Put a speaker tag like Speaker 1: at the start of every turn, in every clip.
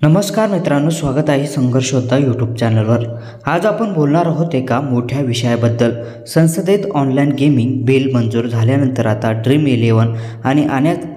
Speaker 1: नमस्कार मित्रांनो, स्वागत आहे संघर्ष योद्धा यूट्यूब चॅनलवर। आज आपण बोलणार आहोत एका मोठ्या विषयाबद्दल। संसदेत ऑनलाईन गेमिंग बिल मंजूर झाल्यानंतर आता ड्रीम11 आणि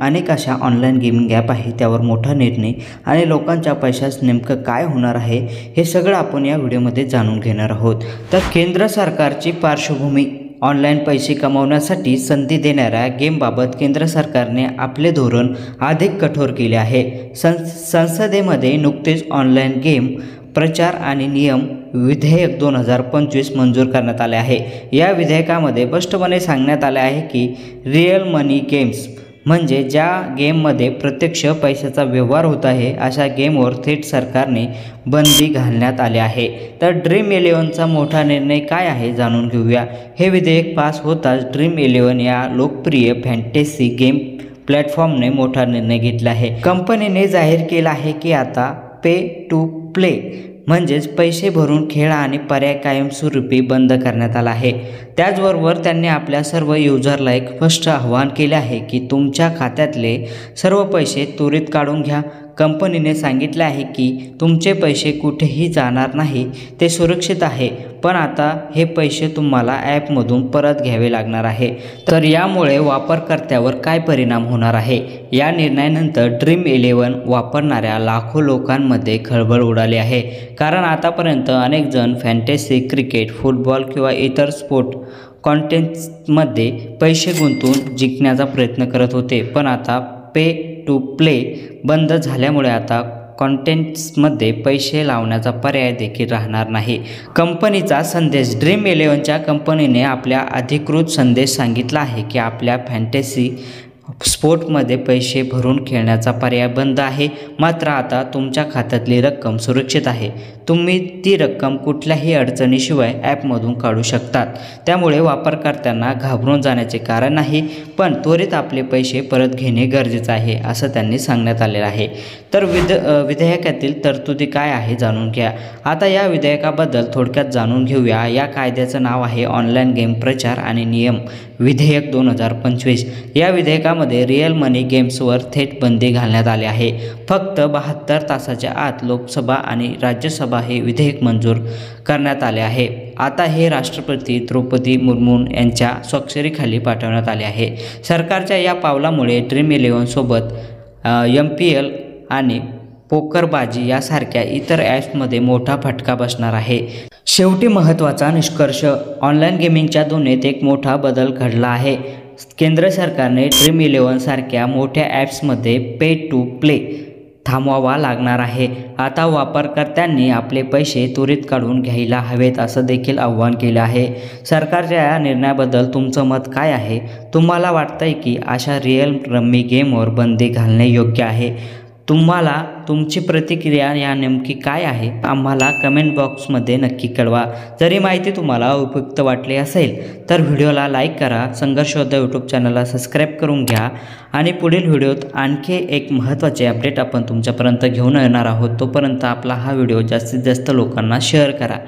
Speaker 1: अनेक अशा ऑनलाईन गेमिंग ॲप आहे त्यावर मोठा निर्णय आणि लोकांच्या पैशास नेमकं काय होणार आहे हे सगळं आपण या व्हिडिओमध्ये जाणून घेणार आहोत। तर केंद्र सरकारची पार्श्वभूमी, ऑनलाईन पैसे कमावण्यासाठी संधी देणाऱ्या गेमबाबत केंद्र सरकारने आपले धोरण अधिक कठोर केले आहे। संसदेमध्ये नुकतेच ऑनलाईन गेम प्रचार आणि नियम विधेयक 2025 मंजूर करण्यात आले आहे। या विधेयकामध्ये स्पष्टपणे सांगण्यात आले आहे की रिअल मनी गेम्स म्हणजे ज्या गेममध्ये प्रत्यक्ष पैशाचा व्यवहार होत आहे अशा गेमवर थेट सरकारने बंदी घालण्यात आली आहे। तर ड्रीम11चा मोठा निर्णय काय आहे जाणून घेऊया। हे विधेयक पास होताच ड्रीम11 या लोकप्रिय फॅन्टेसी गेम प्लॅटफॉर्मने मोठा निर्णय घेतला आहे। कंपनीने जाहीर केला आहे की आता पे टू प्ले म्हणजेच पैसे भरून खेळ आणि पर्याय कायमस्वरूपी बंद करण्यात आला आहे। त्याचबरोबर त्यांनी आपल्या सर्व युजरला एक स्पष्ट आवाहन केले आहे की तुमच्या खात्यातले सर्व पैसे त्वरित काढून घ्या। कंपनीने सांगितले आहे की तुमचे पैसे कुठेही जाणार नाही, ते सुरक्षित आहे, पण आता हे पैसे तुम्हाला ॲपमधून परत घ्यावे लागणार आहे। तर यामुळे वापरकर्त्यावर काय परिणाम होणार आहे? या निर्णयानंतर ड्रीम11 वापरणाऱ्या लाखो लोकांमध्ये खळबळ उडाली आहे, कारण आतापर्यंत अनेक जण फॅन्टेसी क्रिकेट, फुटबॉल किंवा इतर स्पोर्ट कॉन्टेंट्समध्ये पैसे गुंतवून जिंकण्याचा प्रयत्न करत होते, पण आता पे टू प्ले बंद झाल्यामुळे आता कॉन्टेंट्समध्ये पैसे लावण्याचा पर्याय देखील राहणार नाही। कंपनीचा संदेश, ड्रीम11च्या कंपनीने आपल्या अधिकृत संदेश सांगितला आहे की आपल्या फॅन्टेसी स्पोर्टमध्ये पैसे भरून खेळण्याचा पर्याय बंद आहे, मात्र आता तुमच्या खात्यातली रक्कम सुरक्षित आहे। तुम्ही ती रक्कम कुठल्याही अडचणीशिवाय ॲपमधून काढू शकतात, त्यामुळे वापरकर्त्यांना घाबरून जाण्याचे कारण नाही, पण त्वरित आपले पैसे परत घेणे गरजेचे आहे असं त्यांनी सांगण्यात आलेलं आहे। तर विधेयकातील तरतुदी काय आहे जाणून घ्या। आता या विधेयकाबद्दल थोडक्यात जाणून घेऊया। या कायद्याचं नाव आहे ऑनलाईन गेम प्रचार आणि नियम विधेयक 2025। या विधेयकामध्ये रिअल मनी गेम्सवर थेट बंदी घालण्यात आली आहे। फक्त 72 तासाच्या आत लोकसभा आणि राज्यसभा हे विधेयक मंजूर करण्यात आले आहे। आता हे राष्ट्रपती द्रौपदी मुर्मू यांच्या स्वाक्षरीखाली पाठवण्यात आले आहे। सरकारच्या या पावलामुळे ड्रीम11 सोबत MPL आणि पोकरबाजी यासारख्या इतर ॲप्समध्ये मोठा फटका बसणार आहे। शेवटी महत्त्वाचा निष्कर्ष, ऑनलाईन गेमिंगच्या दुनियेत एक मोठा बदल घडला आहे। केंद्र सरकारने ड्रीम11 सारख्या मोठ्या ॲप्समध्ये पे टू प्ले थांबवावा लागणार आहे। आता वापरकर्त्यांनी आपले पैसे त्वरित काढून घ्यायला हवेत असं देखील आवाहन केलं आहे। सरकारच्या या निर्णयाबद्दल तुमचं मत काय आहे? तुम्हाला वाटतंय की अशा रिअल रम्मी गेमवर बंदी घालणे योग्य आहे? तुम्हाला तुमची प्रतिक्रिया या नेमकी काय आहे आम्हाला कमेंट बॉक्समध्ये नक्की कळवा। जरी माहिती तुम्हाला उपयुक्त वाटली असेल तर व्हिडिओला लाईक करा, संघर्ष योद्धा यूट्यूब चॅनलला सबस्क्राईब करून घ्या आणि पुढील व्हिडिओत आणखी एक महत्त्वाचे अपडेट आपण तुमच्यापर्यंत घेऊन येणार आहोत। तोपर्यंत आपला हा व्हिडिओ जास्तीत जास्त लोकांना शेअर करा।